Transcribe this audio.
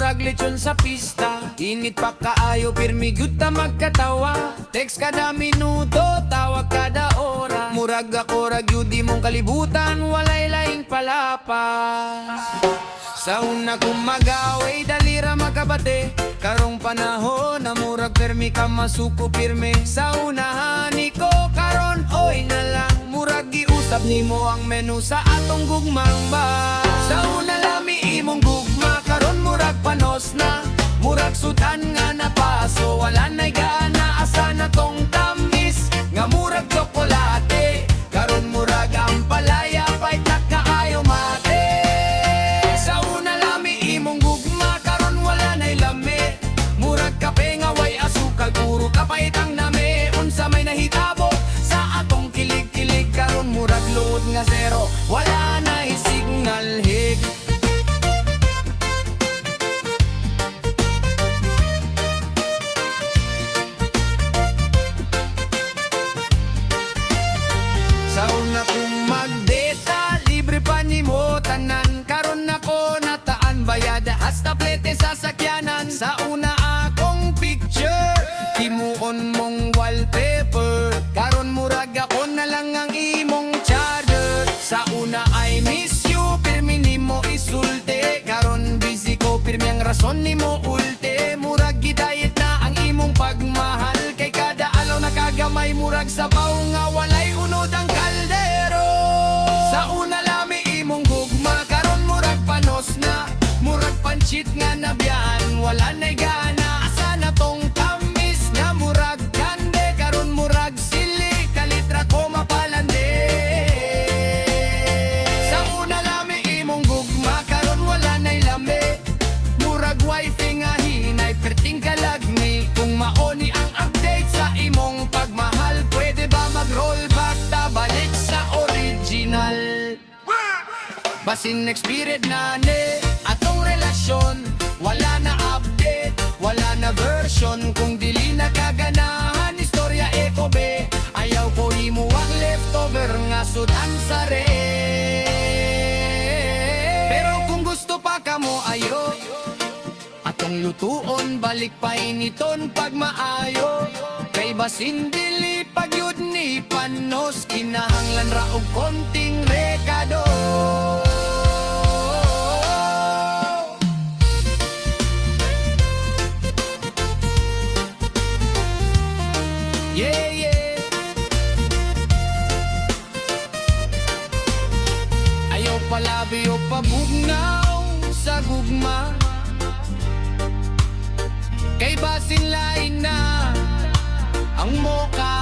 murag lechon sa pista. Init pa kaayo, pirmi gyud ta magkatawa. Text kada minuto, tawag kada ora. Murag ako ra gyud imong kalibutan, walay laing palapas. Sa una kong mag-away, dalira magkabate. Karong panahon na murag permi ka masuko pirme. Sa unahan ko karon, oy na lang. Murag giusap nimo ang menu sa atong gugmang ba. Sa una lami imong gugma, karon murag panos na. Murag sudan nga napaso, wala na'y gana. Asa na tong tamis, nga murag tsokolate. Karon murag ang palaya, pa'y kaayo mate. Sa una lami imong gugma, karon wala na'y lami. Murag kape nga way asukal, puro kapait ang nami. Unsa may nahitabo sa atong kilig-kilig, karon murag load nga zero, wala na'y signal hig. Sa una kong magdeta, libre pa nimo tanan. Karon nako nataan bayad, hasta plete sasakyanan. Sa una akong picture, timuon mong wallpaper. Karon murag ako na lang ang imong charger. Sa una I miss you, pirmi nimo isulte. Karon busy ko, pirmi ang rason nimo ulte. Murag gidayet na ang imong pagmahal. Kay kada alaw na kagamay, murag sabaw nga walay unod ang kaldero. Sa una lami imong gugma, karon murag panos na. Murag panchit nga nabyan, wala na'y gana. Asa na tong tamis nga murag kande. Karon murag sili, kalitra ko mapalande. Sa una lami imong gugma, karon wala na'y lami. Murag wifi nga hinay, perting kalagmi. Kung maoni ang update sa imong pagmahal, pwede ba mag-roll back ta balik sa original? Basin expired na ni atong relasyon, wala na update, wala na version. Kung dili na kaganahan, istorya eko be. Ayaw ko himo ang leftover nga sudan sa re. Pero kung gusto pa kamo ayo, atong lutuon, balik pa initon pag maayo. Kay basin dili pag yun ni panos, kinahanglan ra og konting rekado. Yeah, yeah. Ayaw palabi o pabugnaw sa gugma. Kay basin lain na ang moka